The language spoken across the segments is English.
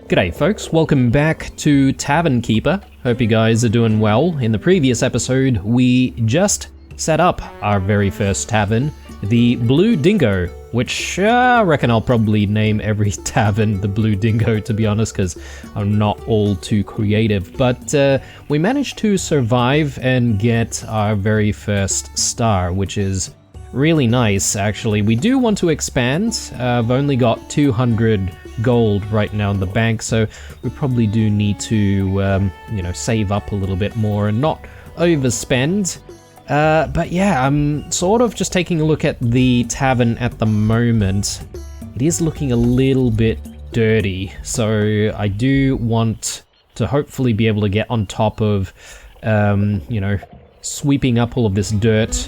G'day folks, welcome back to Tavern Keeper. Hope you guys are doing well. In the previous episode, we just set up our very first tavern, the Blue Dingo, which I reckon I'll probably name every tavern the Blue Dingo, to be honest, because I'm not all too creative. But we managed to survive and get our very first star, which is really nice, actually. We do want to expand. I've only got 200 gold right now in the bank, so we probably do need to, save up a little bit more and not overspend. But yeah, I'm sort of just taking a look at the tavern at the moment. It is looking a little bit dirty, so I do want to hopefully be able to get on top of, sweeping up all of this dirt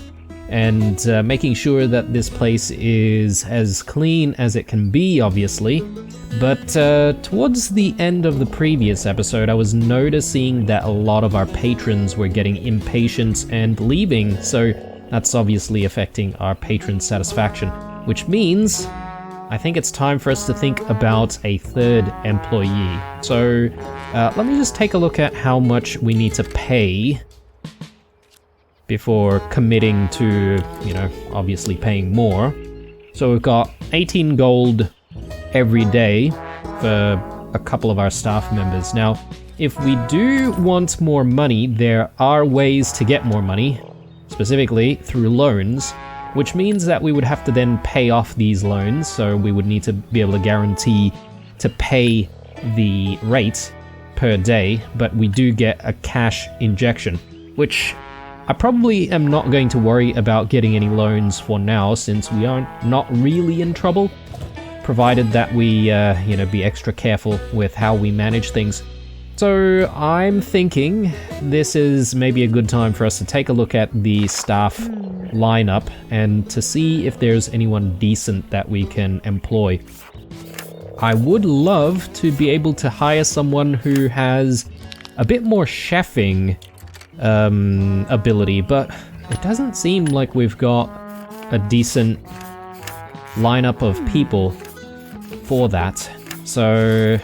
and making sure that this place is as clean as it can be, obviously. But towards the end of the previous episode, I was noticing that a lot of our patrons were getting impatient and leaving, so that's obviously affecting our patron satisfaction, which means I think it's time for us to think about a third employee. So let me just take a look at how much we need to pay before committing to, obviously paying more. So we've got 18 gold every day for a couple of our staff members. Now, if we do want more money, there are ways to get more money, specifically through loans, which means that we would have to then pay off these loans, so we would need to be able to guarantee to pay the rate per day, but we do get a cash injection, which I probably am not going to worry about getting any loans for now, since we are not really in trouble, provided that we, be extra careful with how we manage things. So I'm thinking this is maybe a good time for us to take a look at the staff lineup and to see if there's anyone decent that we can employ. I would love to be able to hire someone who has a bit more chefing ability, but it doesn't seem like we've got a decent lineup of people for that. So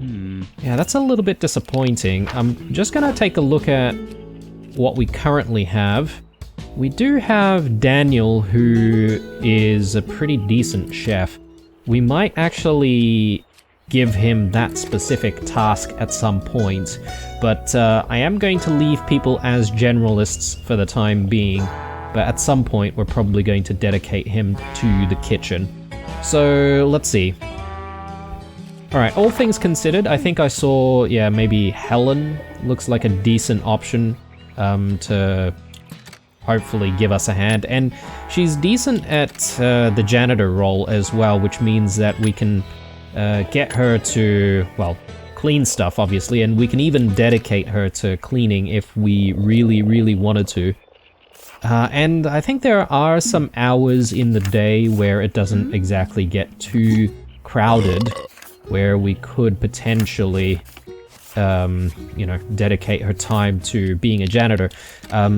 yeah, that's a little bit disappointing. I'm just gonna take a look at what we currently have. We do have Daniel, who is a pretty decent chef. We might actually give him that specific task at some point, but I am going to leave people as generalists for the time being, but at some point we're probably going to dedicate him to the kitchen. So let's see. Alright, all things considered, I think I saw, maybe Helen looks like a decent option to hopefully give us a hand, and she's decent at the janitor role as well, which means that we can get her to, clean stuff, obviously, and we can even dedicate her to cleaning if we really, really wanted to. And I think there are some hours in the day where it doesn't exactly get too crowded, where we could potentially, dedicate her time to being a janitor.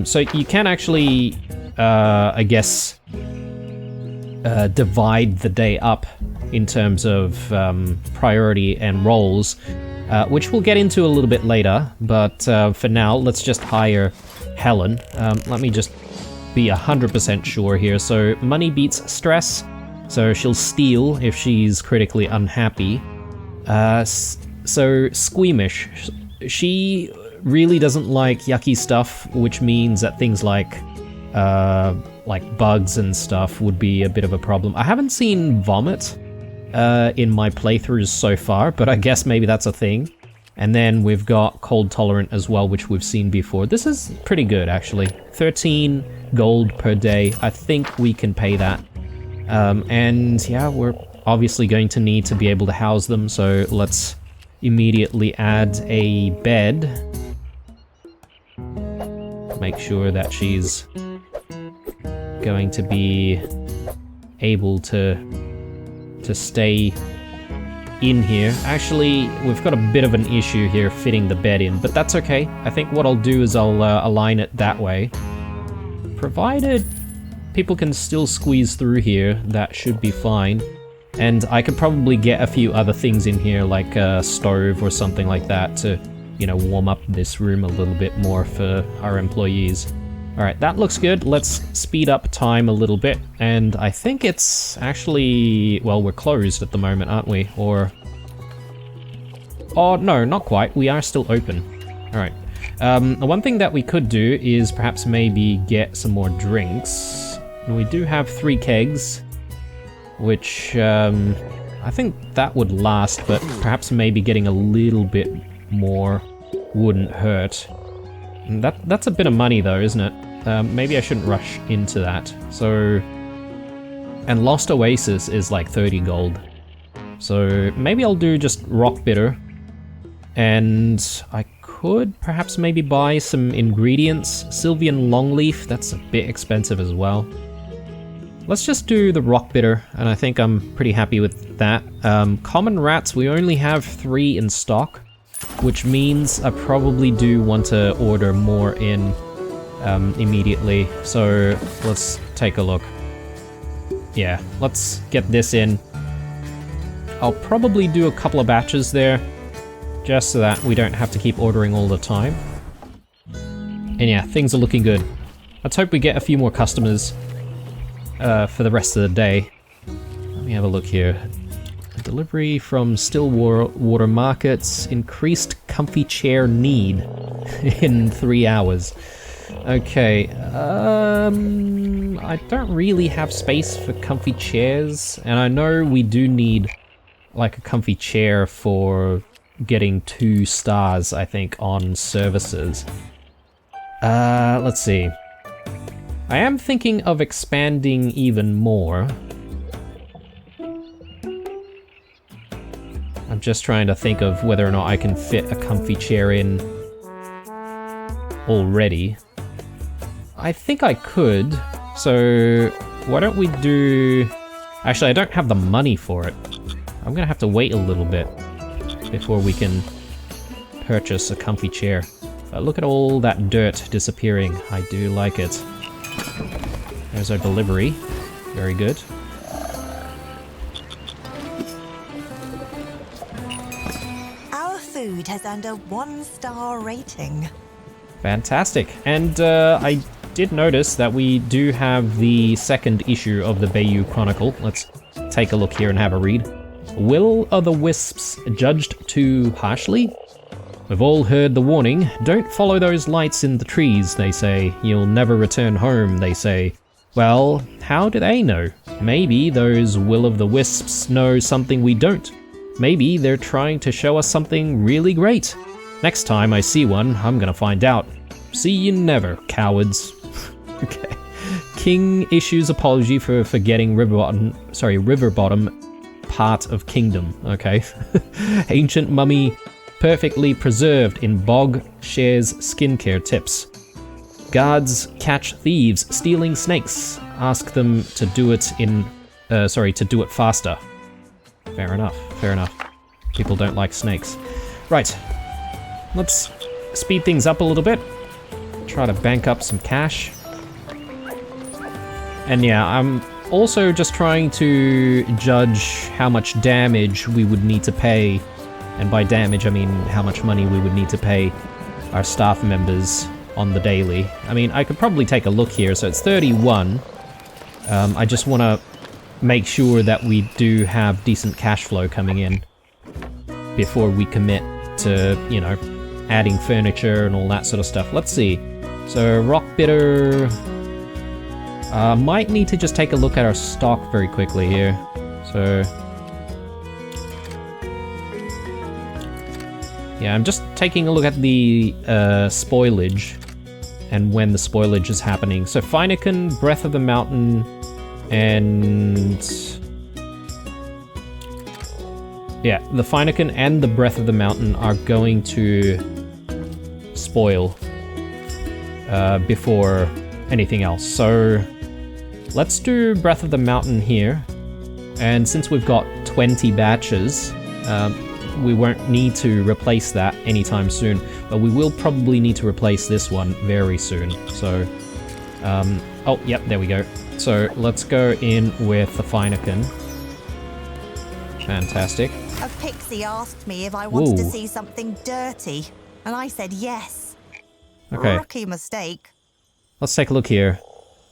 So you can actually, divide the day up in terms of priority and roles, which we'll get into a little bit later, but for now, let's just hire Helen. Let me just be 100% sure here. So money beats stress, so she'll steal if she's critically unhappy. So squeamish. She really doesn't like yucky stuff, which means that things like bugs and stuff would be a bit of a problem. I haven't seen vomit in my playthroughs so far, but I guess maybe that's a thing. And then we've got cold tolerant as well, which we've seen before. This is pretty good, actually. 13 gold per day. I think we can pay that. And yeah, we're obviously going to need to be able to house them, so let's immediately add a bed. Make sure that she's going to be able to stay in here. Actually, we've got a bit of an issue here fitting the bed in, but that's okay. I think what I'll do is I'll align it that way. Provided people can still squeeze through here, that should be fine. And I could probably get a few other things in here, like a stove or something like that to, you know, warm up this room a little bit more for our employees. Alright, that looks good. Let's speed up time a little bit. And I think it's actually... well, we're closed at the moment, aren't we? Or... oh, no, not quite. We are still open. Alright. One thing that we could do is perhaps maybe get some more drinks. We do have 3 kegs, which I think that would last, but perhaps maybe getting a little bit more wouldn't hurt. And that's a bit of money though, isn't it? Maybe I shouldn't rush into that. So, and Lost Oasis is like 30 gold. So maybe I'll do just rock bitter. And I could perhaps maybe buy some ingredients. Sylvian longleaf, that's a bit expensive as well. Let's just do the rock bitter, and I think I'm pretty happy with that. Common rats, we only have 3 in stock, which means I probably do want to order more in immediately. So let's take a look. Yeah, let's get this in. I'll probably do a couple of batches there, just so that we don't have to keep ordering all the time. And yeah, things are looking good. Let's hope we get a few more customers for the rest of the day. Let me have a look here. Delivery from Stillwater Markets. Increased comfy chair need in 3 hours. Okay, I don't really have space for comfy chairs, and I know we do need like a comfy chair for getting 2 stars, I think, on services. Let's see. I am thinking of expanding even more. I'm just trying to think of whether or not I can fit a comfy chair in already. I think I could, so why don't we do... actually, I don't have the money for it. I'm gonna have to wait a little bit before we can purchase a comfy chair. But look at all that dirt disappearing. I do like it. There's our delivery. Very good. Our food has earned a 1-star rating. Fantastic. And I did notice that we do have the 2nd issue of the Bayou Chronicle. Let's take a look here and have a read. Will o' the Wisps judged too harshly? We've all heard the warning. Don't follow those lights in the trees, they say. You'll never return home, they say. Well, how do they know? Maybe those will-o'-the-wisps know something we don't. Maybe they're trying to show us something really great. Next time I see one, I'm gonna find out. See you never, cowards. Okay. King issues apology for forgetting Riverbottom part of Kingdom. Okay. Ancient mummy perfectly preserved in bog shares skincare tips. Guards catch thieves stealing snakes. Ask them to do it to do it faster. Fair enough, fair enough. People don't like snakes. Right. Let's speed things up a little bit. Try to bank up some cash. And yeah, I'm also just trying to judge how much damage we would need to pay. And by damage, I mean how much money we would need to pay our staff members on the daily. I mean, I could probably take a look here. So it's 31. I just want to make sure that we do have decent cash flow coming in before we commit to, you know, adding furniture and all that sort of stuff. Let's see. So rock bitter. Might need to just take a look at our stock very quickly here. So yeah, I'm just taking a look at the spoilage and when the spoilage is happening. So Feineken, Breath of the Mountain, and yeah, the Feineken and the Breath of the Mountain are going to spoil before anything else. So let's do Breath of the Mountain here. And since we've got 20 batches, we won't need to replace that anytime soon, but we will probably need to replace this one very soon. So, oh, yep, there we go. So let's go in with the Feineken. Fantastic. A pixie asked me if I wanted to Ooh. see something dirty, and I said yes. Okay. Rookie mistake. Let's take a look here.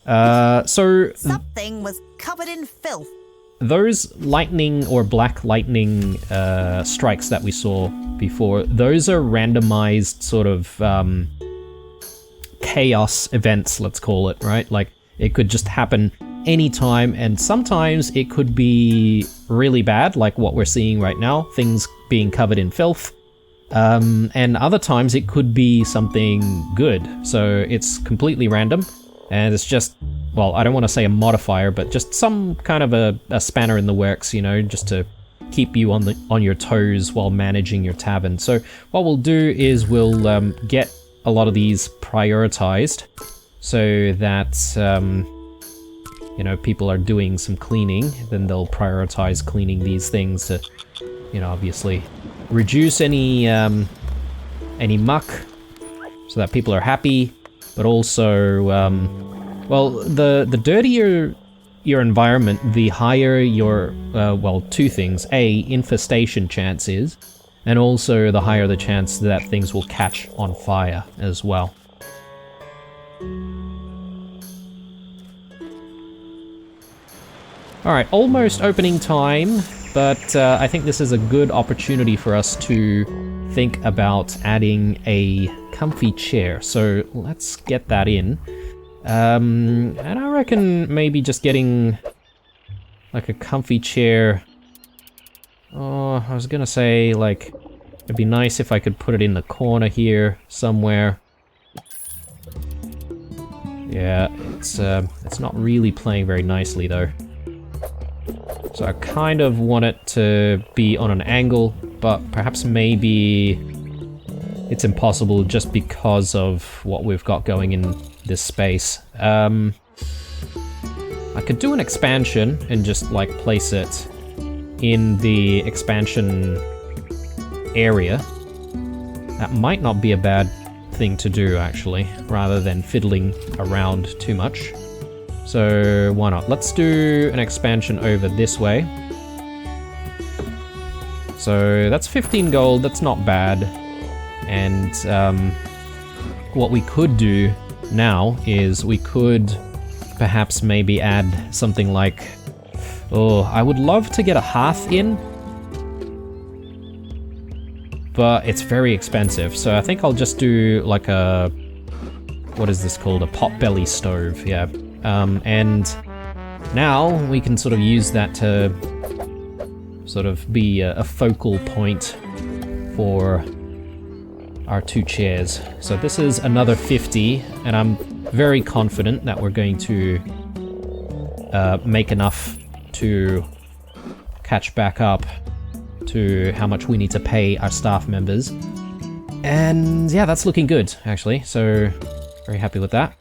So Something was covered in filth. those lightning or black lightning strikes that we saw before, those are randomized sort of chaos events, let's call it, right? Like, it could just happen anytime, and sometimes it could be really bad, like what we're seeing right now, things being covered in filth. And other times it could be something good. So it's completely random, and it's just, well, I don't want to say a modifier, but just some kind of a spanner in the works, you know, just to keep you on your toes while managing your tavern. So what we'll do is we'll get a lot of these prioritized so that you know, people are doing some cleaning, then they'll prioritize cleaning these things to, you know, obviously reduce any muck so that people are happy, but also, well, the dirtier your environment, the higher your, well, two things. A, infestation chance is, and also the higher the chance that things will catch on fire as well. Alright, almost opening time, but I think this is a good opportunity for us to think about adding a comfy chair. So let's get that in. And I reckon maybe just getting like a comfy chair. Oh, I was gonna say, like, it'd be nice if I could put it in the corner here somewhere. Yeah, it's not really playing very nicely though. So I kind of want it to be on an angle, but perhaps maybe it's impossible just because of what we've got going in this space. I could do an expansion and just like place it in the expansion area. That might not be a bad thing to do actually, rather than fiddling around too much. So why not? Let's do an expansion over this way. So that's 15 gold, that's not bad. And what we could do now is we could perhaps maybe add something like, oh, I would love to get a hearth in, but it's very expensive. So I think I'll just do like a, what is this called? A potbelly stove, yeah. And now we can sort of use that to sort of be a focal point for our two chairs. So this is another 50, and I'm very confident that we're going to make enough to catch back up to how much we need to pay our staff members. And yeah, that's looking good, actually. So very happy with that.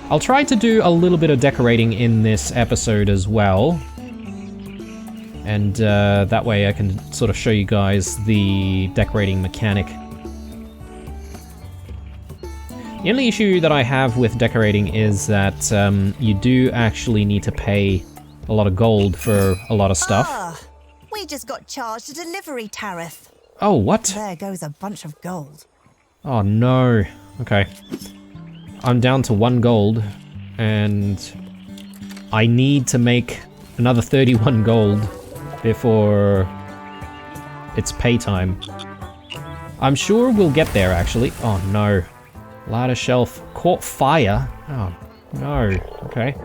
I'll try to do a little bit of decorating in this episode as well. And that way I can sort of show you guys the decorating mechanic. The only issue that I have with decorating is that you do actually need to pay a lot of gold for a lot of stuff. Ah, we just got charged a delivery tariff. Oh, what? There goes a bunch of gold. Oh no. Okay. I'm down to 1 gold, and I need to make another 31 gold before it's pay time. I'm sure we'll get there, actually. Oh no. Ladder shelf caught fire. Oh no. Okay.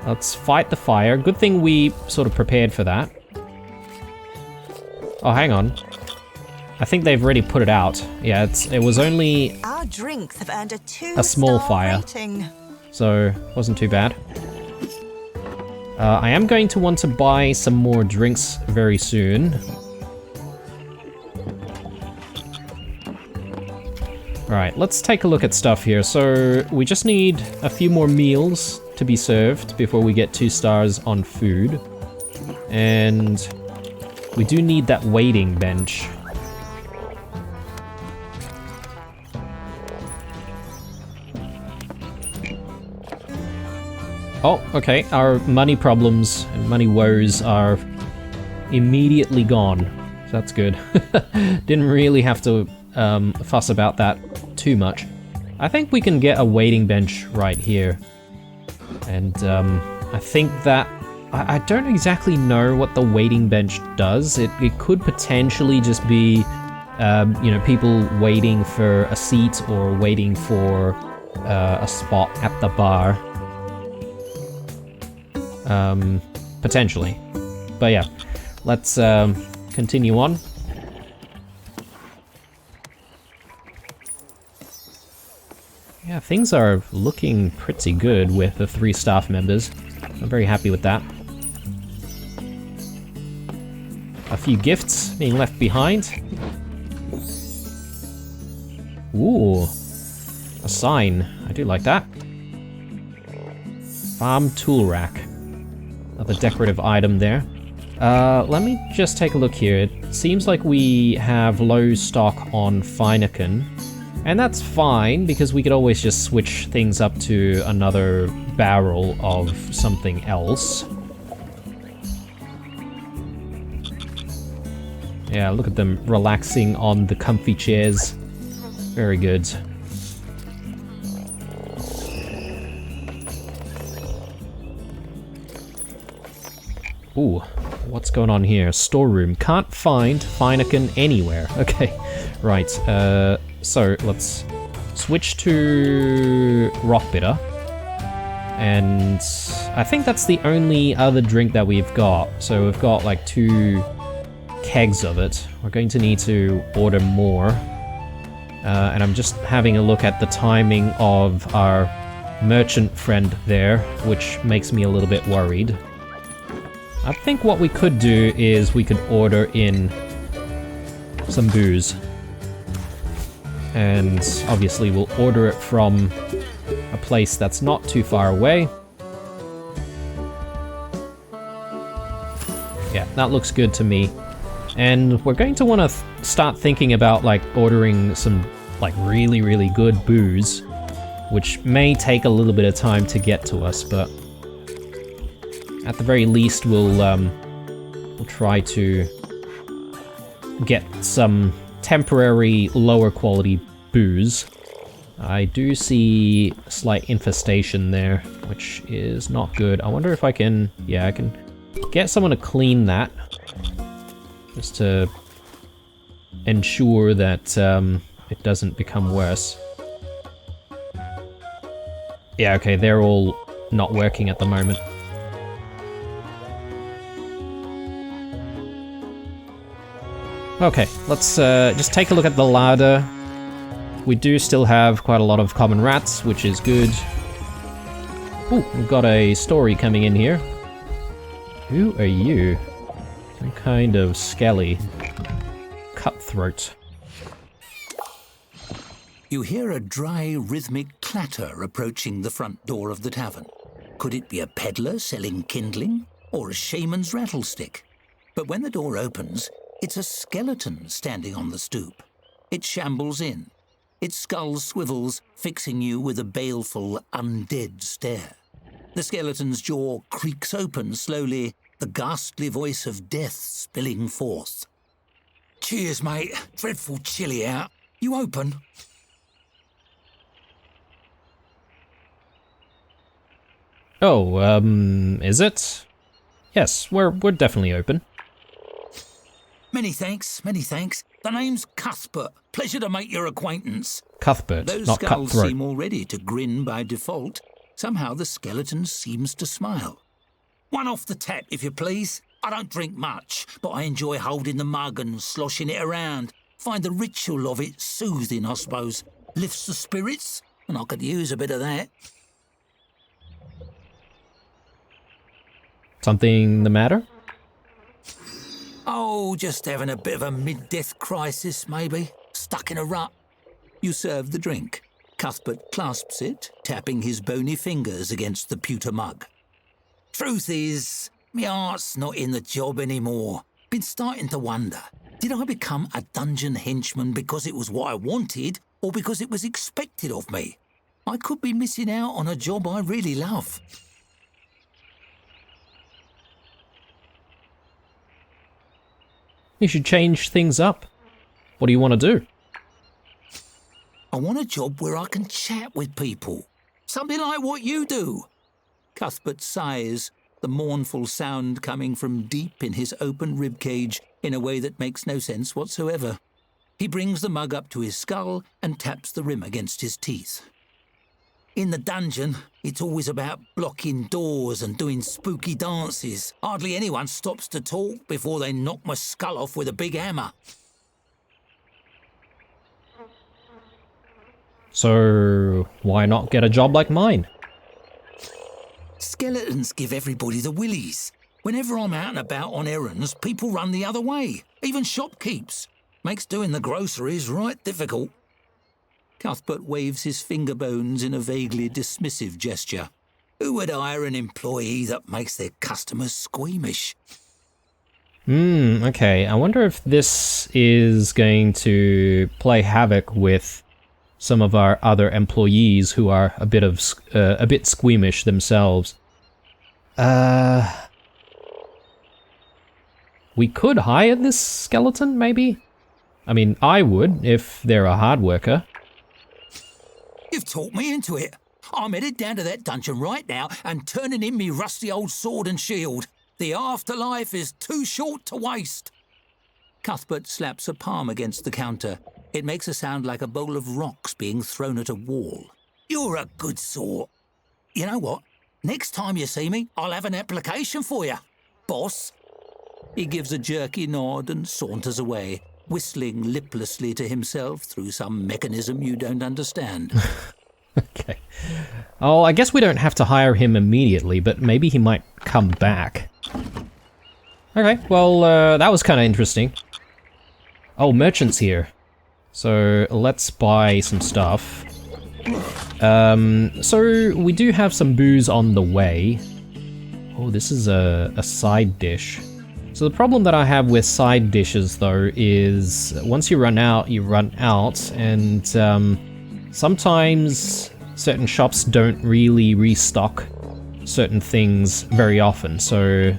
Let's fight the fire. Good thing we sort of prepared for that. Oh, hang on. I think they've already put it out. Yeah, it was only Our drinks have earned a 2-star a small fire, rating. so wasn't too bad. I am going to want to buy some more drinks very soon. Alright, let's take a look at stuff here. So we just need a few more meals to be served before we get 2 stars on food. And we do need that waiting bench. Oh, okay. Our money problems and money woes are immediately gone. So that's good. Didn't really have to fuss about that too much. I think we can get a waiting bench right here. And I think that... I don't exactly know what the waiting bench does. It could potentially just be, you know, people waiting for a seat or waiting for a spot at the bar. Potentially. But yeah, let's continue on. Yeah, things are looking pretty good with the 3 staff members. I'm very happy with that. A few gifts being left behind. Ooh, a sign. I do like that. Farm tool rack. Another decorative item there. Let me just take a look here. It seems like we have low stock on Feineken. And that's fine, because we could always just switch things up to another barrel of something else. Yeah, look at them relaxing on the comfy chairs. Very good. Ooh, what's going on here? Storeroom. Can't find Feineken anywhere. Okay, right. So let's switch to rock bitter. And I think that's the only other drink that we've got. So we've got like 2 kegs of it. We're going to need to order more. And I'm just having a look at the timing of our merchant friend there, which makes me a little bit worried. I think what we could do is we could order in some booze. And obviously we'll order it from a place that's not too far away. Yeah, that looks good to me. And we're going to want to start thinking about like ordering some like really, really good booze, which may take a little bit of time to get to us, but at the very least we'll try to get some temporary lower quality booze. I do see a slight infestation there, which is not good. I wonder if I can... yeah, I can get someone to clean that. Just to ensure that it doesn't become worse. Yeah, okay, they're all not working at the moment. Okay, let's just take a look at the larder. We do still have quite a lot of common rats, which is good. Ooh, we've got a story coming in here. Who are you? Some kind of skelly cutthroat. You hear a dry, rhythmic clatter approaching the front door of the tavern. Could it be a peddler selling kindling, or a shaman's rattlestick? But when the door opens, it's a skeleton standing on the stoop. It shambles in. Its skull swivels, fixing you with a baleful, undead stare. The skeleton's jaw creaks open slowly, the ghastly voice of death spilling forth. Cheers, mate. Dreadful chilly out. You open? Oh, is it? Yes, we're definitely open. Many thanks, many thanks. The name's Cuthbert. Pleasure to make your acquaintance. Cuthbert, Those not skulls cutthroat. seem already to grin by default. Somehow the skeleton seems to smile. One off the tap, if you please. I don't drink much, but I enjoy holding the mug and sloshing it around. Find the ritual of it soothing, I suppose. Lifts the spirits, and I could use a bit of that. Something the matter? Oh, just having a bit of a mid-death crisis, maybe. Stuck in a rut. You serve the drink. Cuthbert clasps it, tapping his bony fingers against the pewter mug. Truth is, my heart's not in the job anymore. Been starting to wonder, did I become a dungeon henchman because it was what I wanted, or because it was expected of me? I could be missing out on a job I really love. You should change things up. What do you want to do? I want a job where I can chat with people. Something like what you do. Cuthbert sighs, the mournful sound coming from deep in his open ribcage in a way that makes no sense whatsoever. He brings the mug up to his skull and taps the rim against his teeth. In the dungeon, it's always about blocking doors and doing spooky dances. Hardly anyone stops to talk before they knock my skull off with a big hammer. So, why not get a job like mine? Skeletons give everybody the willies. Whenever I'm out and about on errands, people run the other way, even shopkeeps. Makes doing the groceries right difficult. Cuthbert waves his finger bones in a vaguely dismissive gesture. Who would hire an employee that makes their customers squeamish? Okay. I wonder if this is going to play havoc with some of our other employees who are a bit squeamish themselves. We could hire this skeleton, maybe? I mean, I would, if they're a hard worker. You've talked me into it. I'm headed down to that dungeon right now and turning in me rusty old sword and shield. The afterlife is too short to waste. Cuthbert slaps a palm against the counter. It makes a sound like a bowl of rocks being thrown at a wall. You're a good sort. You know what? Next time you see me, I'll have an application for you, boss. He gives a jerky nod and saunters away, whistling liplessly to himself through some mechanism you don't understand. Okay. Oh, I guess we don't have to hire him immediately, but maybe he might come back. Okay, well, that was kind of interesting. Oh, merchant's here. So, let's buy some stuff. So, we do have some booze on the way. Oh, this is a side dish. So the problem that I have with side dishes, though, is once you run out, and sometimes certain shops don't really restock certain things very often, so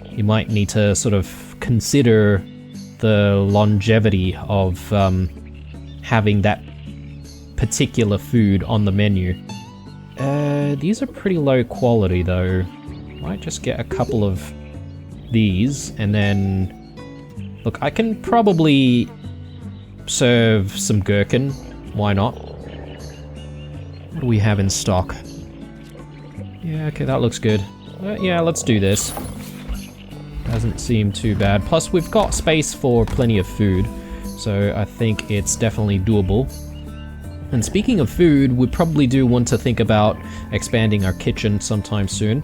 you might need to sort of consider the longevity of having that particular food on the menu. These are pretty low quality, though. Might just get a couple of these, and then look, I can probably serve some gherkin. Why not? What do we have in stock? Yeah, okay, that looks good. Yeah, let's do this. Doesn't seem too bad. Plus, we've got space for plenty of food, so I think it's definitely doable. And speaking of food, we probably do want to think about expanding our kitchen sometime soon.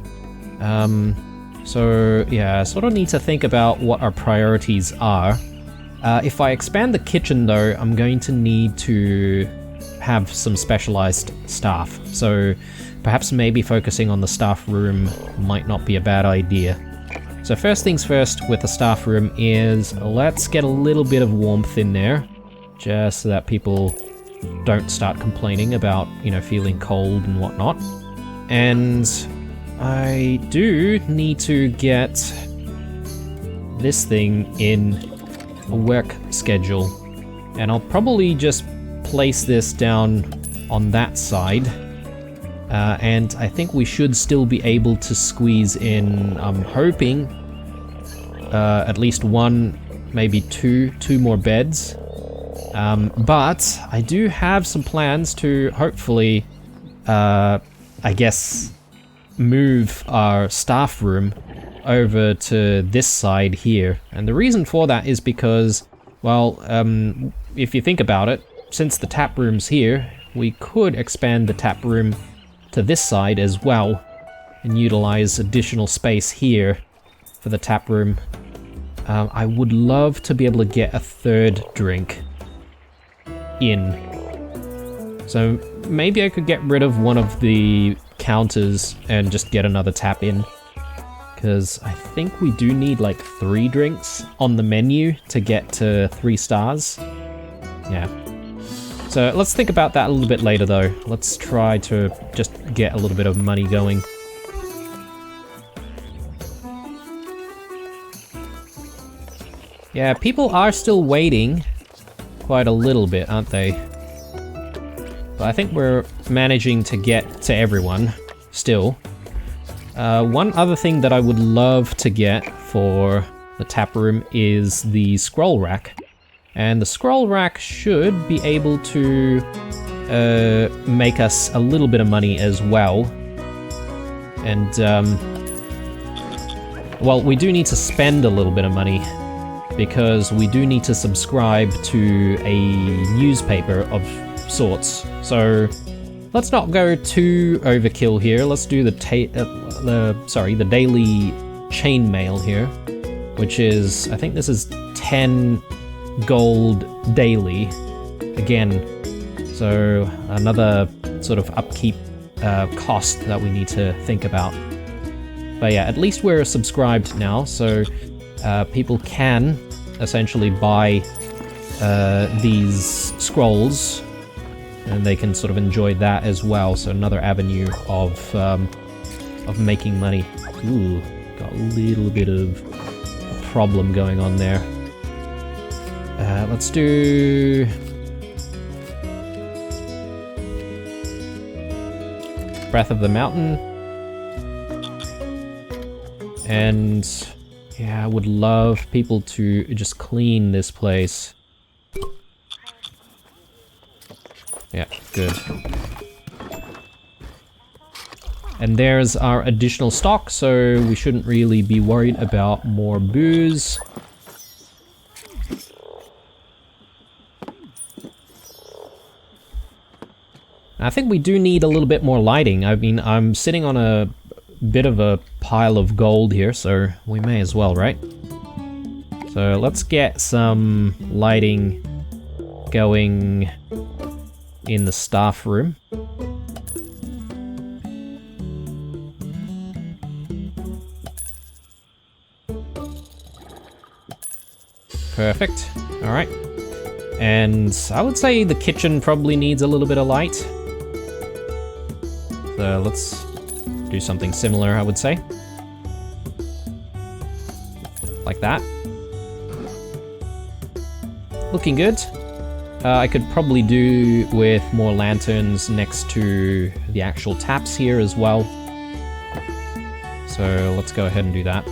So yeah, I sort of need to think about what our priorities are. If I expand the kitchen, though, I'm going to need to have some specialized staff. So perhaps maybe focusing on the staff room might not be a bad idea. So first things first with the staff room is let's get a little bit of warmth in there, just so that people don't start complaining about, you know, feeling cold and whatnot. And I do need to get this thing in a work schedule, and I'll probably just place this down on that side, and I think we should still be able to squeeze in, I'm hoping, at least one, maybe two more beds, but I do have some plans to hopefully, I guess, move our staff room over to this side here. And the reason for that is because, well, if you think about it, since the tap room's here, we could expand the tap room to this side as well and utilize additional space here for the tap room. I would love to be able to get a third drink in. So maybe I could get rid of one of the counters and just get another tap in, because I think we do need like 3 drinks on the menu to get to 3 stars. Yeah. So let's think about that a little bit later, though. Let's try to just get a little bit of money going. Yeah, people are still waiting quite a little bit, aren't they? But I think we're managing to get to everyone still. One other thing that I would love to get for the tap room is the scroll rack. And the scroll rack should be able to make us a little bit of money as well. And, well, we do need to spend a little bit of money because we do need to subscribe to a newspaper of sorts. So let's not go too overkill here. Let's do the daily chainmail here, which is, I think this is 10 gold daily again. So another sort of upkeep cost that we need to think about. But yeah, at least we're subscribed now, so people can essentially buy these scrolls, and they can sort of enjoy that as well. So another avenue of making money. Ooh, got a little bit of a problem going on there. Let's do Breath of the Mountain. And yeah, I would love people to just clean this place. Yeah, good. And there's our additional stock, so we shouldn't really be worried about more booze. I think we do need a little bit more lighting. I mean, I'm sitting on a bit of a pile of gold here, so we may as well, right? So let's get some lighting going in the staff room. Perfect. All right. And I would say the kitchen probably needs a little bit of light. So let's do something similar, I would say. Like that. Looking good. I could probably do with more lanterns next to the actual taps here as well. So let's go ahead and do that.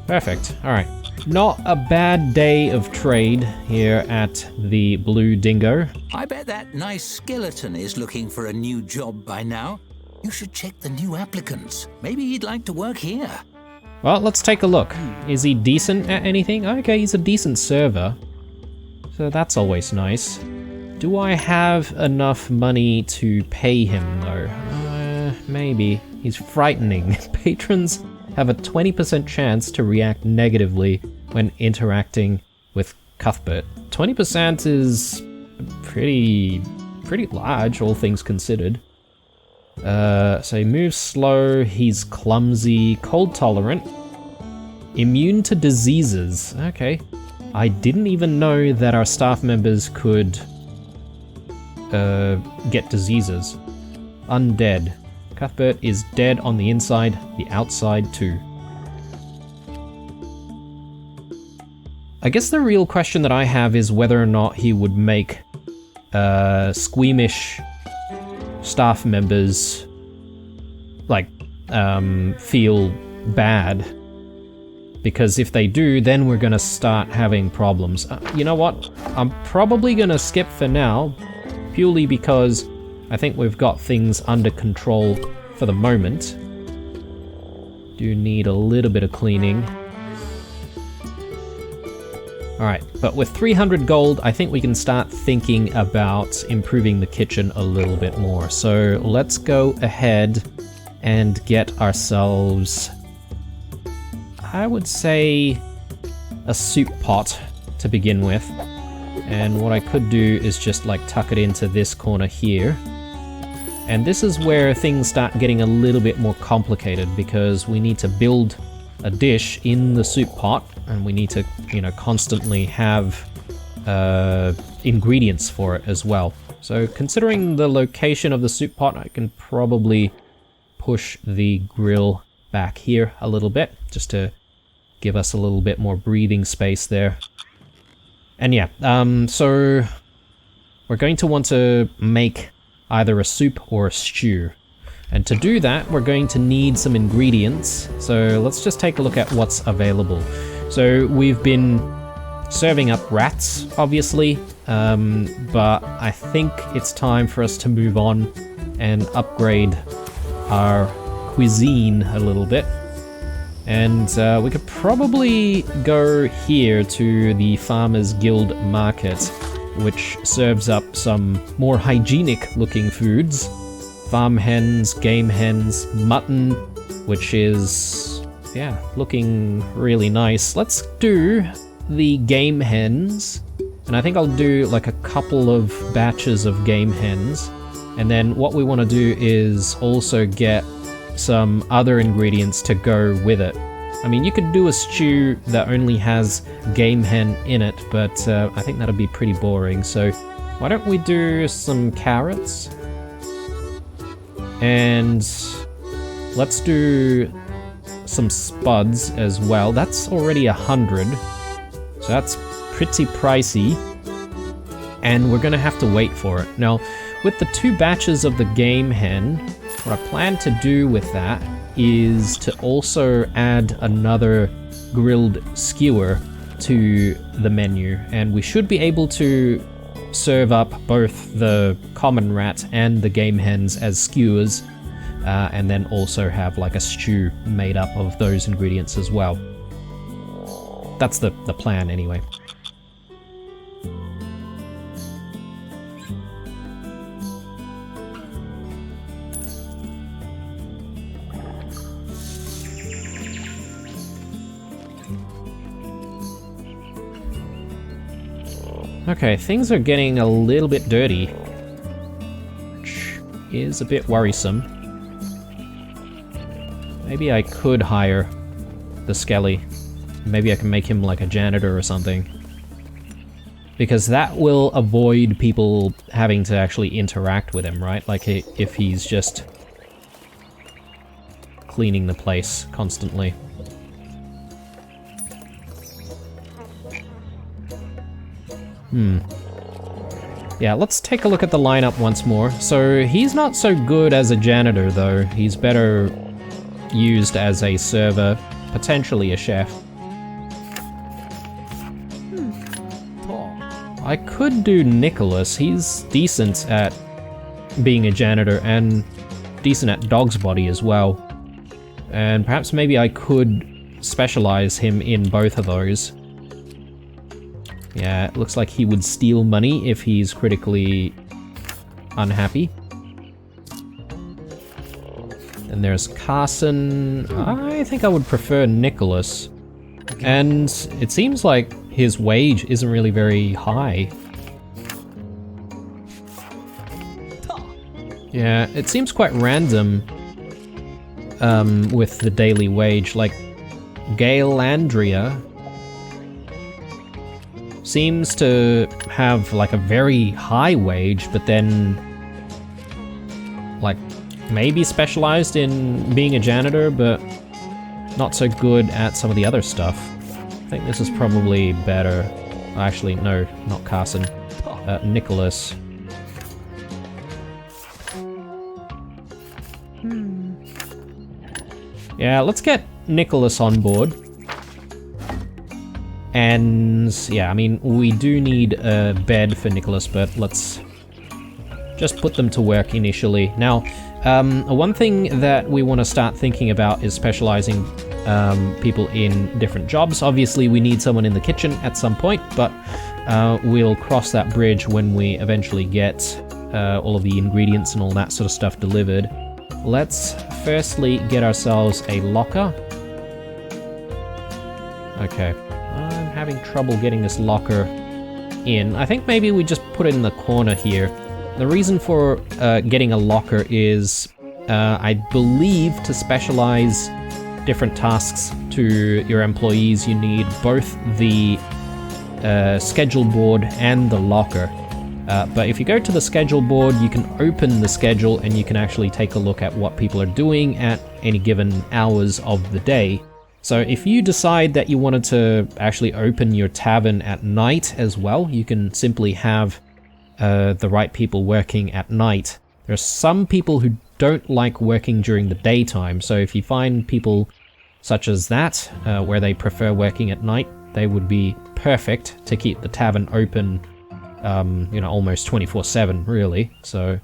Perfect. Alright. Not a bad day of trade here at the Blue Dingo. I bet that nice skeleton is looking for a new job by now. You should check the new applicants. Maybe he'd like to work here. Well, let's take a look. Is he decent at anything? Okay, he's a decent server. So that's always nice. Do I have enough money to pay him, though? Maybe. He's frightening. Patrons have a 20% chance to react negatively when interacting with Cuthbert. 20% is pretty large, all things considered. So he moves slow, he's clumsy, cold tolerant, immune to diseases. Okay. I didn't even know that our staff members could get diseases. Undead. Cuthbert is dead on the inside, the outside too. I guess the real question that I have is whether or not he would make squeamish staff members like feel bad, because if they do, then we're gonna start having problems. You know what? I'm probably gonna skip for now, purely because I think we've got things under control for the moment. Do need a little bit of cleaning. Alright, but with 300 gold, I think we can start thinking about improving the kitchen a little bit more. So let's go ahead and get ourselves, I would say, a soup pot to begin with. And what I could do is just like tuck it into this corner here. And this is where things start getting a little bit more complicated, because we need to build a dish in the soup pot, and we need to, you know, constantly have ingredients for it as well. So considering the location of the soup pot, I can probably push the grill back here a little bit, just to give us a little bit more breathing space there. And yeah, so we're going to want to make either a soup or a stew. And to do that, we're going to need some ingredients. So let's just take a look at what's available. So we've been serving up rats, obviously, but I think it's time for us to move on and upgrade our cuisine a little bit. And we could probably go here to the Farmers Guild Market, which serves up some more hygienic looking foods. Farm hens, game hens, mutton, which is, yeah, looking really nice. Let's do the game hens, and I think I'll do like a couple of batches of game hens. And then what we want to do is also get some other ingredients to go with it. I mean, you could do a stew that only has game hen in it, but I think that'd be pretty boring. So why don't we do some carrots? And let's do some spuds as well. That's already 100, so that's pretty pricey, and we're gonna have to wait for it. Now, with the 2 batches of the game hen, what I plan to do with that is to also add another grilled skewer to the menu, and we should be able to serve up both the common rat and the game hens as skewers, and then also have like a stew made up of those ingredients as well. That's the plan anyway. Okay, things are getting a little bit dirty, which is a bit worrisome. Maybe I could hire the Skelly. Maybe I can make him like a janitor or something. Because that will avoid people having to actually interact with him, right? Like if he's just cleaning the place constantly. Yeah, let's take a look at the lineup once more. So he's not so good as a janitor though. He's better used as a server, potentially a chef. I could do Nicholas. He's decent at being a janitor and decent at dog's body as well. And perhaps maybe I could specialize him in both of those. Yeah, it looks like he would steal money if he's critically unhappy. And there's Carson. I think I would prefer Nicholas. And it seems like his wage isn't really very high. Yeah, it seems quite random with the daily wage. Like, Gail Andrea seems to have like a very high wage, but then like maybe specialized in being a janitor, but not so good at some of the other stuff. I think this is probably better. Actually, no, not Carson. Nicholas. Yeah, let's get Nicholas on board. And yeah, I mean, we do need a bed for Nicholas, but let's just put them to work initially. Now, one thing that we want to start thinking about is specializing people in different jobs. Obviously, we need someone in the kitchen at some point, but we'll cross that bridge when we eventually get all of the ingredients and all that sort of stuff delivered. Let's firstly get ourselves a locker. Okay. I'm having trouble getting this locker in. I think maybe we just put it in the corner here. The reason for getting a locker is, I believe, to specialize different tasks to your employees, you need both the schedule board and the locker. But if you go to the schedule board, you can open the schedule and you can actually take a look at what people are doing at any given hours of the day. So if you decide that you wanted to actually open your tavern at night as well, you can simply have the right people working at night. There are some people who don't like working during the daytime, so if you find people such as that, where they prefer working at night, they would be perfect to keep the tavern open, almost 24/7, really. So,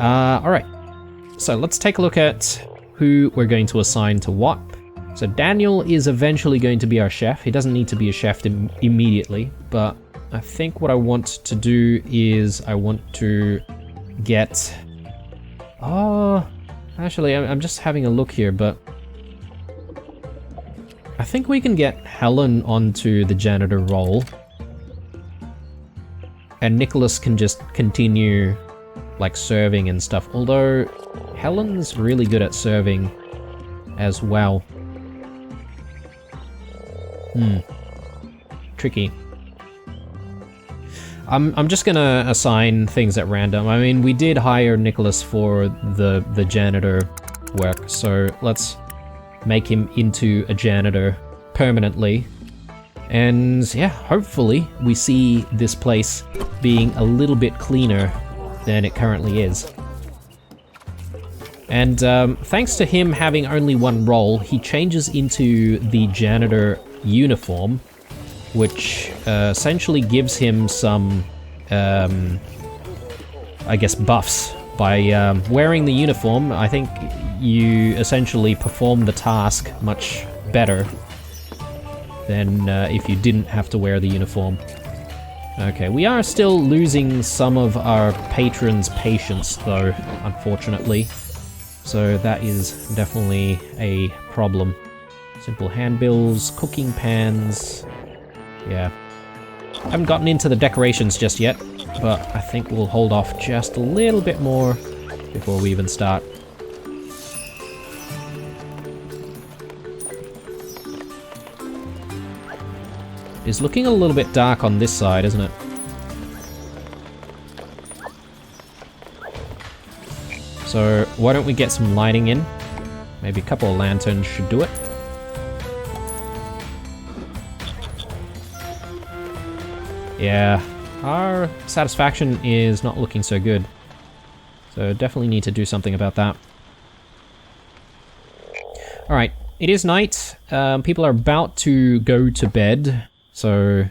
alright. So let's take a look at who we're going to assign to what. So Daniel is eventually going to be our chef. He doesn't need to be a chef immediately, but I think what I want to do is I want to get... actually, I'm just having a look here, but I think we can get Helen onto the janitor role. And Nicholas can just continue, like, serving and stuff. Although, Helen's really good at serving as well. Tricky. I'm just gonna assign things at random. I mean, we did hire Nicholas for the janitor work, so let's make him into a janitor permanently. And yeah, hopefully we see this place being a little bit cleaner than it currently is. And thanks to him having only one role, he changes into the janitor uniform, which essentially gives him some, I guess, buffs. By wearing the uniform, I think you essentially perform the task much better than if you didn't have to wear the uniform. Okay, we are still losing some of our patrons' patience, though, unfortunately. So that is definitely a problem. Simple handbills, cooking pans. Yeah. Haven't gotten into the decorations just yet, but I think we'll hold off just a little bit more before we even start. It's looking a little bit dark on this side, isn't it? So why don't we get some lighting in? Maybe a couple of lanterns should do it. Yeah, our satisfaction is not looking so good. So definitely need to do something about that. Alright, it is night. People are about to go to bed. So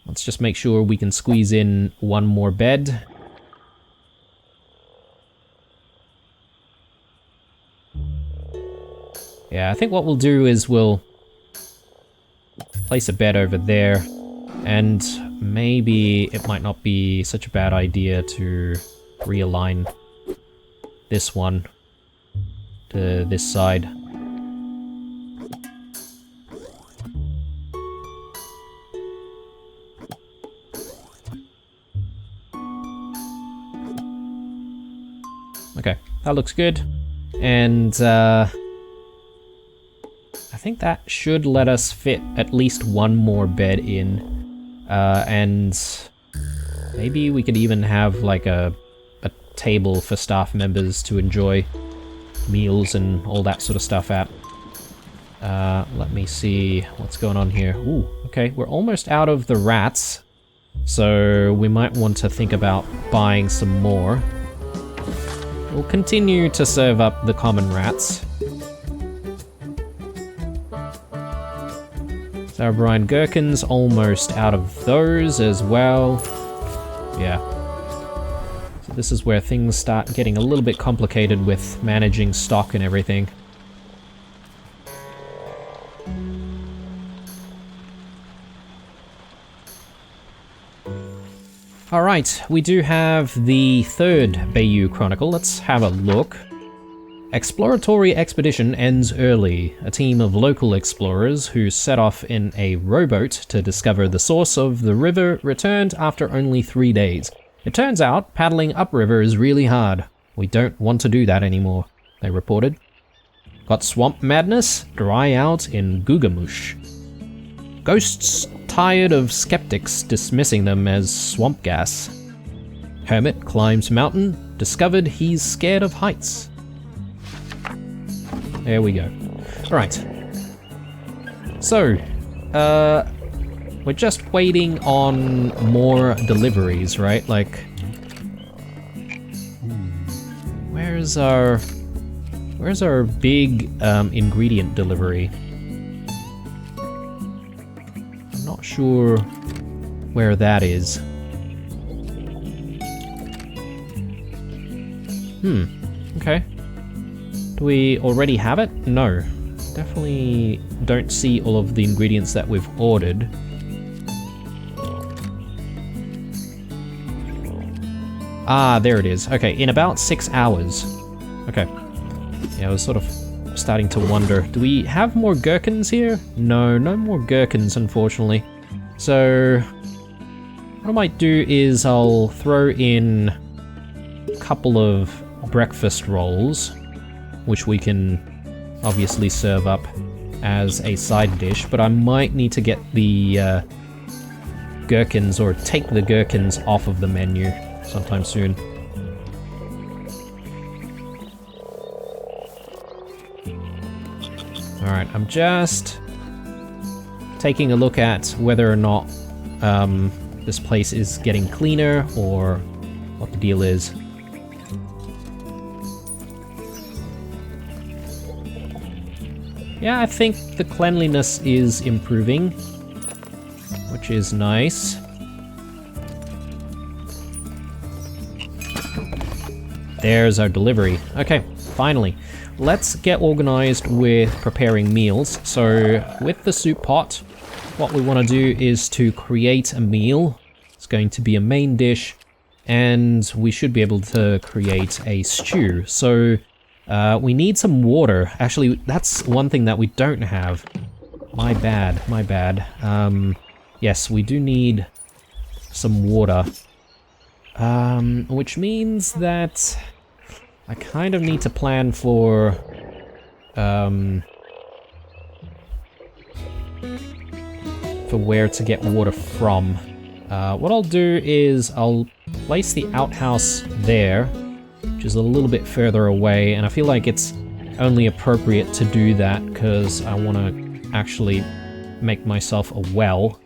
let's just make sure we can squeeze in one more bed. Yeah, I think what we'll do is we'll place a bed over there, and maybe it might not be such a bad idea to realign this one to this side. Okay, that looks good. And I think that should let us fit at least one more bed in. And maybe we could even have like a table for staff members to enjoy meals and all that sort of stuff at. Let me see what's going on here. Ooh, okay, we're almost out of the rats. So we might want to think about buying some more. We'll continue to serve up the common rats. So Brine Gherkin's almost out of those as well. Yeah. So this is where things start getting a little bit complicated with managing stock and everything. Alright, we do have the third Bayou Chronicle. Let's have a look. Exploratory expedition ends early. A team of local explorers who set off in a rowboat to discover the source of the river returned after only 3 days. It turns out paddling upriver is really hard. We don't want to do that anymore, they reported. Got swamp madness? Dry out in Gugamush. Ghosts tired of skeptics dismissing them as swamp gas. Hermit climbs mountain, discovered he's scared of heights. There we go. Alright. So, we're just waiting on more deliveries, right? Like, where's our big ingredient delivery? I'm not sure where that is. Okay. Do we already have it? No. Definitely don't see all of the ingredients that we've ordered. Ah, there it is. Okay, in about 6 hours. Okay. Yeah, I was sort of starting to wonder. Do we have more gherkins here? No, no more gherkins, unfortunately. So, what I might do is I'll throw in a couple of breakfast rolls, which we can obviously serve up as a side dish, but I might need to get the gherkins, or take the gherkins off of the menu sometime soon. Alright, I'm just taking a look at whether or not this place is getting cleaner, or what the deal is. Yeah, I think the cleanliness is improving, which is nice. There's our delivery. Okay, finally. Let's get organized with preparing meals. So, with the soup pot, what we want to do is to create a meal. It's going to be a main dish, and we should be able to create a stew. So, we need some water. Actually, that's one thing that we don't have. My bad, my bad. Yes, we do need some water. Which means that I kind of need to plan for where to get water from. What I'll do is I'll place the outhouse there, which is a little bit further away, and I feel like it's only appropriate to do that because I want to actually make myself a well.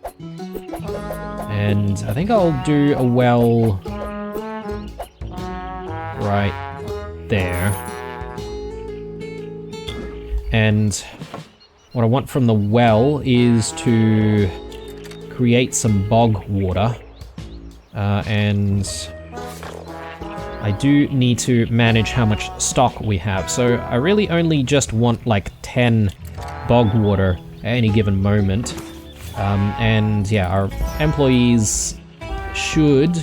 And I think I'll do a well right there. And what I want from the well is to create some bog water. And I do need to manage how much stock we have. So I really only just want like 10 bog water at any given moment. And yeah, our employees should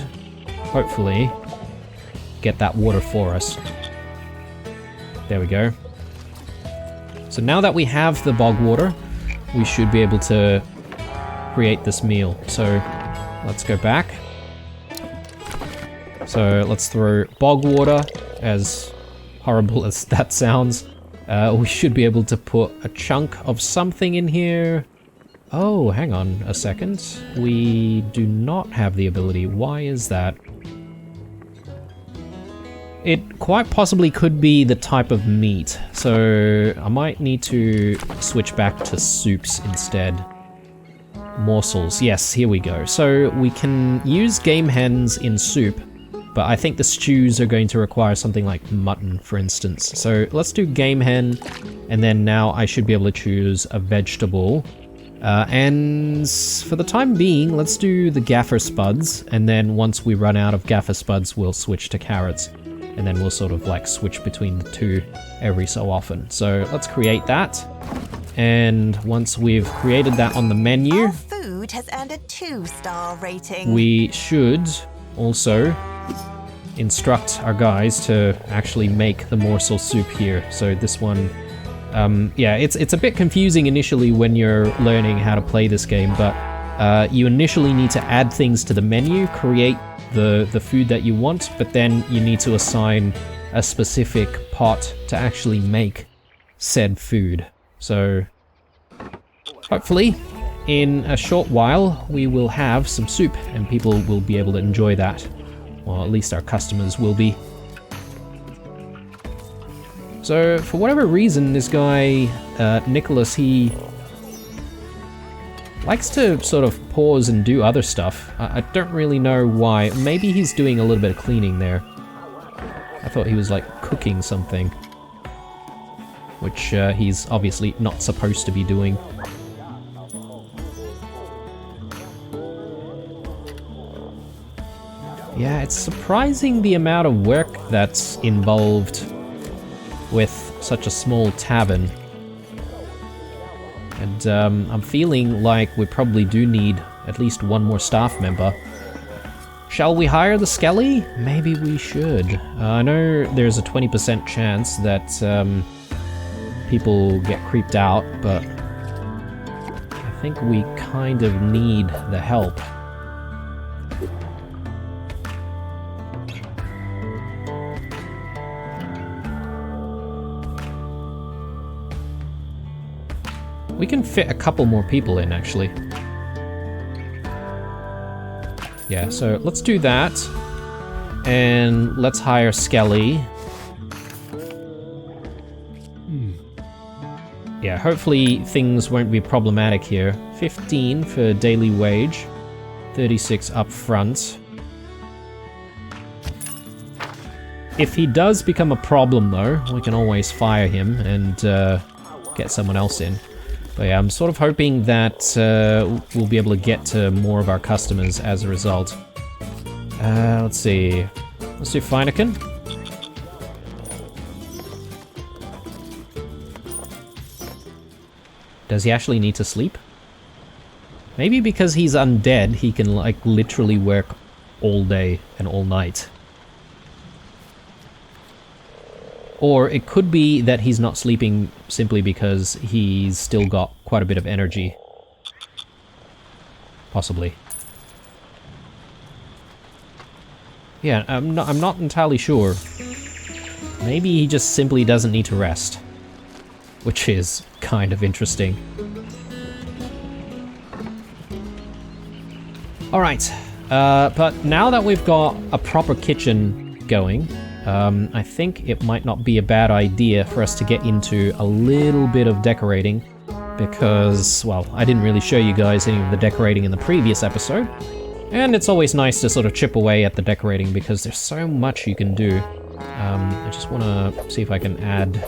hopefully get that water for us. There we go. So now that we have the bog water, we should be able to create this meal. So let's go back. So let's throw bog water, as horrible as that sounds. We should be able to put a chunk of something in here. Oh, hang on a second. We do not have the ability. Why is that? It quite possibly could be the type of meat, so I might need to switch back to soups instead. Morsels, yes, here we go. So we can use game hens in soup, but I think the stews are going to require something like mutton, for instance. So let's do game hen, and then now I should be able to choose a vegetable. And for the time being, let's do the gaffer spuds, and then once we run out of gaffer spuds, we'll switch to carrots. And then we'll sort of like switch between the two every so often. So let's create that. And once we've created that on the menu, Our food has earned a 2-star rating. we should also instruct our guys to actually make the morsel soup here. So this one, yeah, it's a bit confusing initially when you're learning how to play this game, but you initially need to add things to the menu, create the food that you want, but then you need to assign a specific pot to actually make said food. So hopefully in a short while, we will have some soup, and people will be able to enjoy that. Well, at least our customers will be. So, for whatever reason, this guy, Nicholas, he likes to sort of pause and do other stuff. I don't really know why. Maybe he's doing a little bit of cleaning there. I thought he was, like, cooking something. Which he's obviously not supposed to be doing. Yeah, it's surprising the amount of work that's involved with such a small tavern. And I'm feeling like we probably do need at least one more staff member. Shall we hire the Skelly? Maybe we should. I know there's a 20% chance that people get creeped out, but I think we kind of need the help. We can fit a couple more people in, actually. Yeah, so let's do that. And let's hire Skelly. Yeah, hopefully things won't be problematic here. 15 for daily wage. 36 up front. If he does become a problem, though, we can always fire him and get someone else in. But yeah, I'm sort of hoping that we'll be able to get to more of our customers as a result. Let's see. Let's do Feineken. Does he actually need to sleep? Maybe because he's undead, he can, like, literally work all day and all night. Or it could be that he's not sleeping simply because he's still got quite a bit of energy. Possibly. Yeah, I'm not entirely sure. Maybe he just simply doesn't need to rest. Which is kind of interesting. Alright, but now that we've got a proper kitchen going, I think it might not be a bad idea for us to get into a little bit of decorating, because, well, I didn't really show you guys any of the decorating in the previous episode, and it's always nice to sort of chip away at the decorating because there's so much you can do. I just want to see if I can add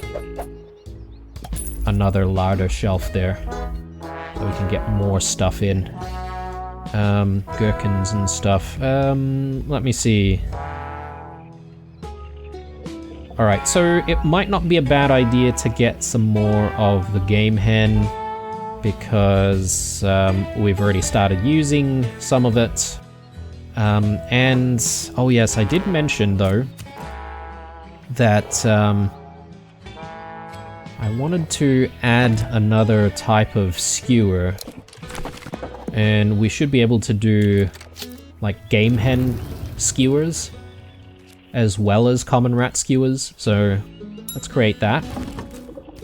another larder shelf there, so we can get more stuff in. Gherkins and stuff. Let me see. Alright, so it might not be a bad idea to get some more of the game hen, because we've already started using some of it. And, oh yes, I did mention though, that I wanted to add another type of skewer, and we should be able to do like game hen skewers as well as common rat skewers, so let's create that.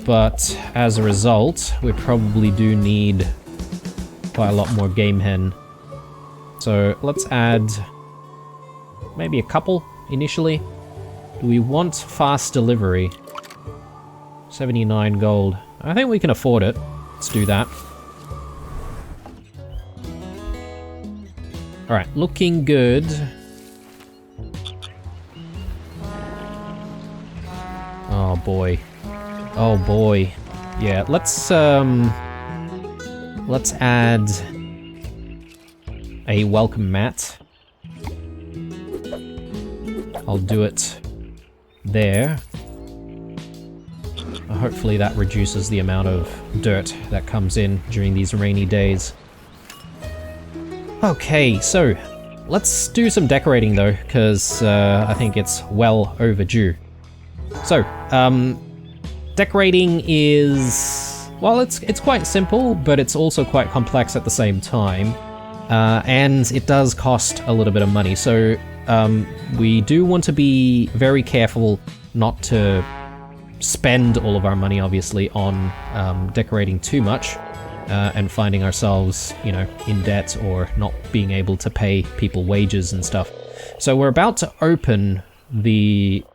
But as a result, we probably do need quite a lot more game hen. So let's add maybe a couple initially. Do we want fast delivery? 79 gold. I think we can afford it. Let's do that. Alright, looking good. Oh boy. Oh boy. Yeah, let's add a welcome mat. I'll do it there. Hopefully that reduces the amount of dirt that comes in during these rainy days. Okay, so let's do some decorating though, because I think it's well overdue. So, decorating is, well, it's quite simple, but it's also quite complex at the same time. And it does cost a little bit of money, so we do want to be very careful not to spend all of our money, obviously, on decorating too much. and finding ourselves, you know, in debt or not being able to pay people wages and stuff. So we're about to open the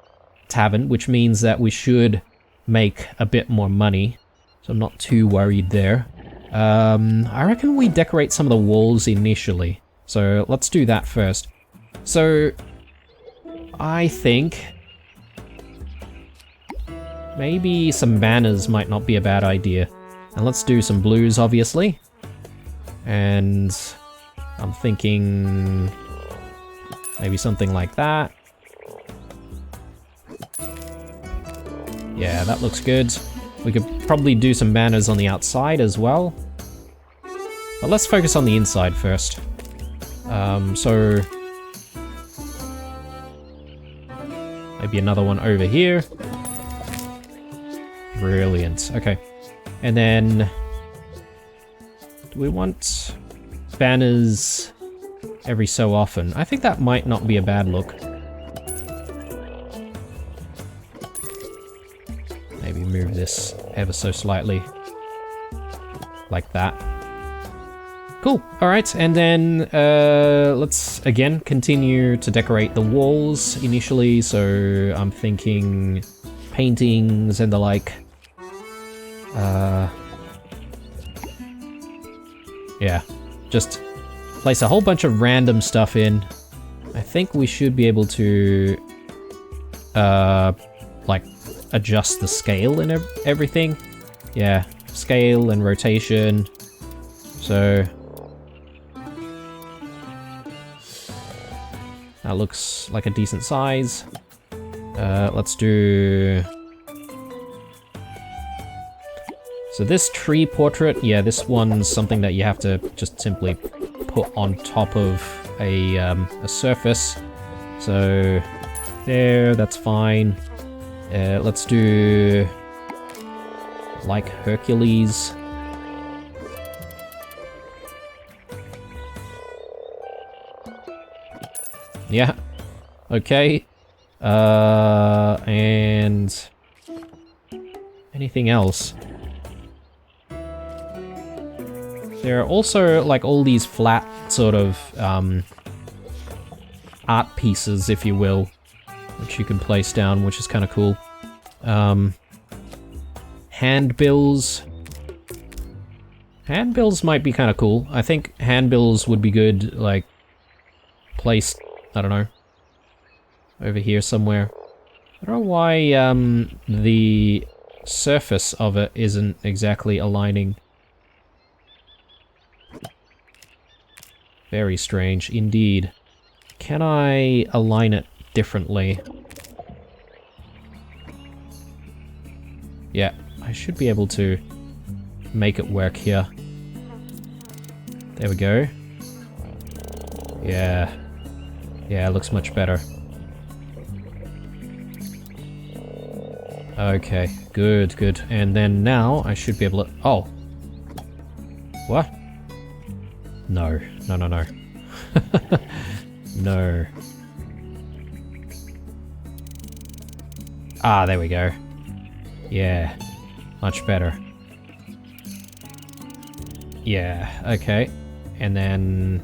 tavern, which means that we should make a bit more money. So I'm not too worried there. I reckon we decorate some of the walls initially. So let's do that first. So I think maybe some banners might not be a bad idea. And let's do some blues, obviously. And I'm thinking maybe something like that. Yeah, that looks good. We could probably do some banners on the outside as well. But let's focus on the inside first. So maybe another one over here. Brilliant. Okay. And then do we want banners every so often? I think that might not be a bad look. Maybe move this ever so slightly. Like that. Cool. Alright, and then let's again continue to decorate the walls initially. So I'm thinking paintings and the like. Yeah, just place a whole bunch of random stuff in. I think we should be able to like adjust the scale and everything. Yeah, scale and rotation. So that looks like a decent size. Let's do... So this tree portrait, yeah, this one's something that you have to just simply put on top of a surface. So there, that's fine. Let's do like Hercules. Yeah. Okay. And anything else? There are also like all these flat sort of art pieces, if you will, which you can place down, which is kind of cool. Handbills. Handbills might be kind of cool. I think handbills would be good, like, placed, I don't know, over here somewhere. I don't know why the surface of it isn't exactly aligning. Very strange indeed. Can I align it differently? Yeah, I should be able to make it work here. There we go. Yeah. Yeah, it looks much better. Okay, good, good. And then now I should be able to... Oh! What? No, no, no, no. No. Ah, there we go. Yeah, much better. Yeah, okay. And then...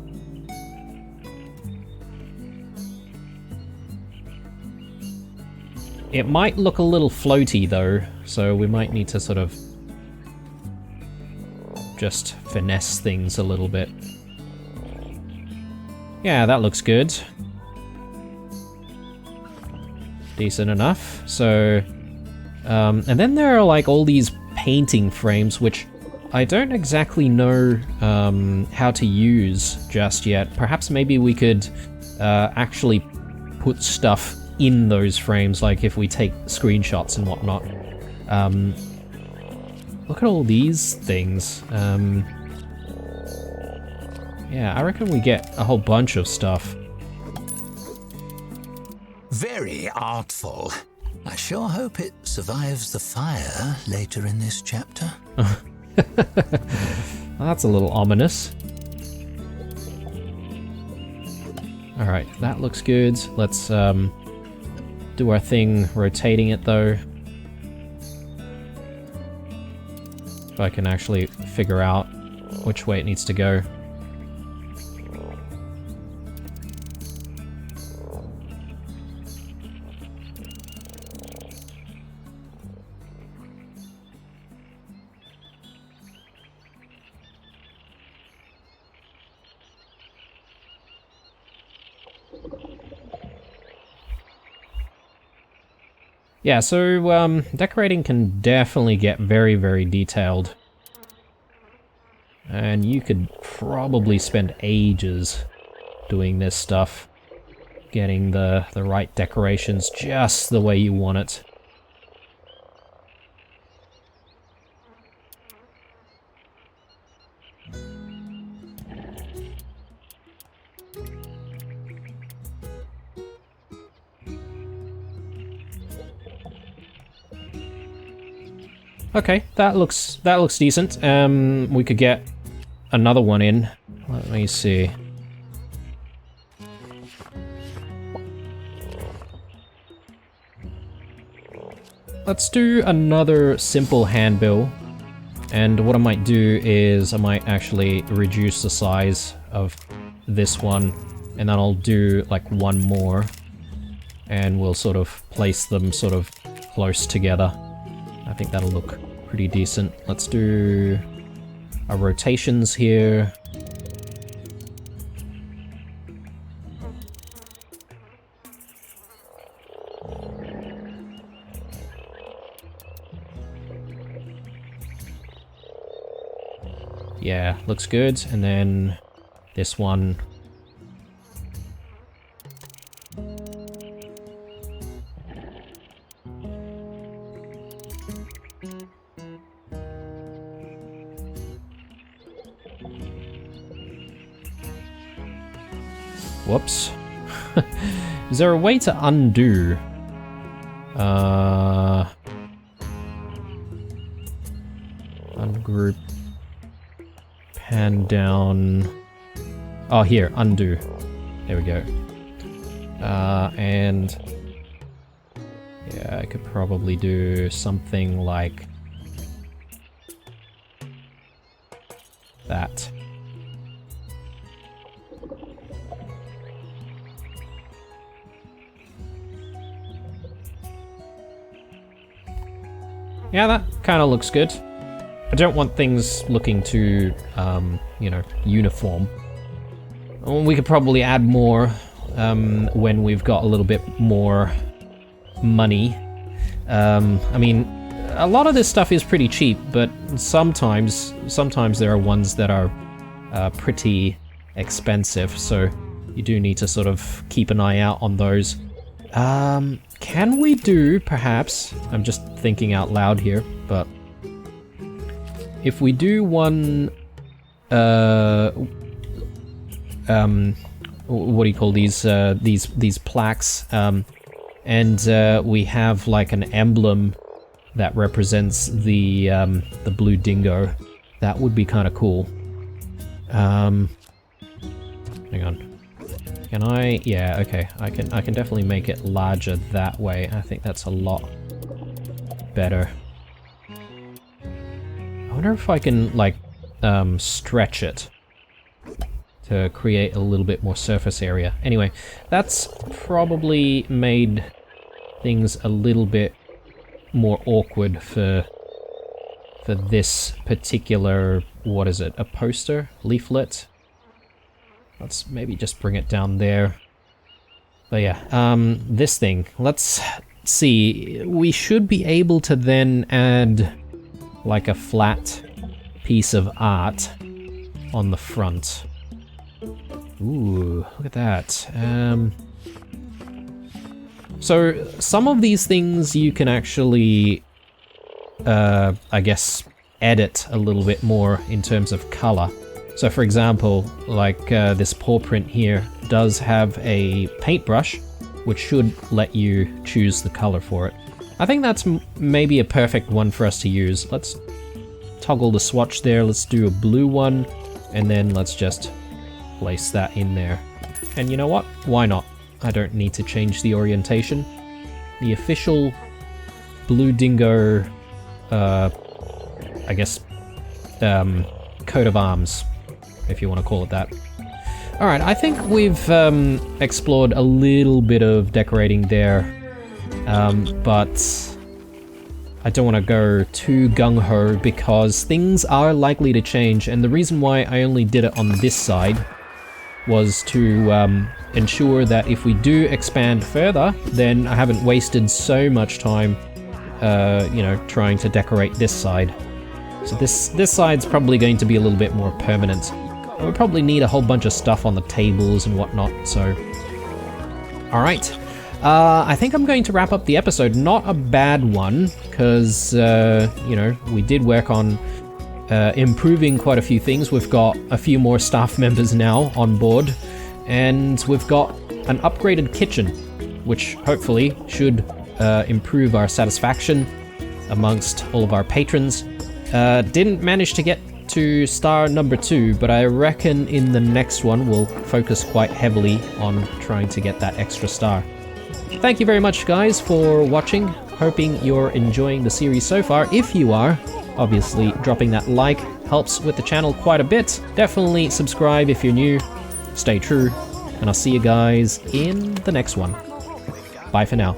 It might look a little floaty though, so we might need to sort of just finesse things a little bit. Yeah, that looks good. Decent enough. So, and then there are like all these painting frames, which I don't exactly know how to use just yet. Perhaps maybe we could actually put stuff in those frames, like if we take screenshots and whatnot. Look at all these things. Yeah, I reckon we get a whole bunch of stuff. Very artful. I sure hope it survives the fire later in this chapter. That's a little ominous. Alright, that looks good. Let's do our thing rotating it though. If I can actually figure out which way it needs to go. Yeah, so decorating can definitely get very, very detailed. And you could probably spend ages doing this stuff. Getting the right decorations just the way you want it. Okay, that looks decent. We could get another one in. Let me see. Let's do another simple handbill. And what I might do is I might actually reduce the size of this one, and then I'll do like one more, and we'll sort of place them sort of close together. I think that'll look pretty decent. Let's do our rotations here. Yeah, looks good. And then this one. Whoops. Is there a way to undo? Ungroup. Pan down. Oh, here, undo. There we go. And yeah, I could probably do something like that. Yeah, that kind of looks good. I don't want things looking too, you know, uniform. We could probably add more when we've got a little bit more money. I mean, a lot of this stuff is pretty cheap, but sometimes there are ones that are pretty expensive, so you do need to sort of keep an eye out on those. Can we do, perhaps, I'm just thinking out loud here, but if we do one, what do you call these plaques, and we have like an emblem that represents the blue dingo, that would be kind of cool. Hang on. Can I? Yeah, okay. I can definitely make it larger that way. I think that's a lot better. I wonder if I can, like, stretch it to create a little bit more surface area. Anyway, that's probably made things a little bit more awkward for this particular, what is it, a poster? Leaflet? Let's maybe just bring it down there. But yeah, this thing, let's see. We should be able to then add like a flat piece of art on the front. Ooh, look at that. So some of these things you can actually, I guess, edit a little bit more in terms of color. So for example, like this paw print here does have a paintbrush, which should let you choose the color for it. I think that's maybe a perfect one for us to use. Let's toggle the swatch there, let's do a blue one, and then let's just place that in there. And you know what? Why not? I don't need to change the orientation. The official Blue Dingo, I guess, coat of arms, if you want to call it that. Alright, I think we've explored a little bit of decorating there, but I don't want to go too gung-ho because things are likely to change, and the reason why I only did it on this side was to ensure that if we do expand further, then I haven't wasted so much time, you know, trying to decorate this side. So this side's probably going to be a little bit more permanent. We'll probably need a whole bunch of stuff on the tables and whatnot, so... Alright. I think I'm going to wrap up the episode. Not a bad one, because, you know, we did work on improving quite a few things. We've got a few more staff members now on board, and we've got an upgraded kitchen, which hopefully should improve our satisfaction amongst all of our patrons. Didn't manage to get to star number 2, but I reckon in the next one we'll focus quite heavily on trying to get that extra star. Thank you very much, guys, for watching. Hoping you're enjoying the series so far. If you are, obviously dropping that like helps with the channel quite a bit. Definitely subscribe if you're new. Stay true, and I'll see you guys in the next one. Bye for now.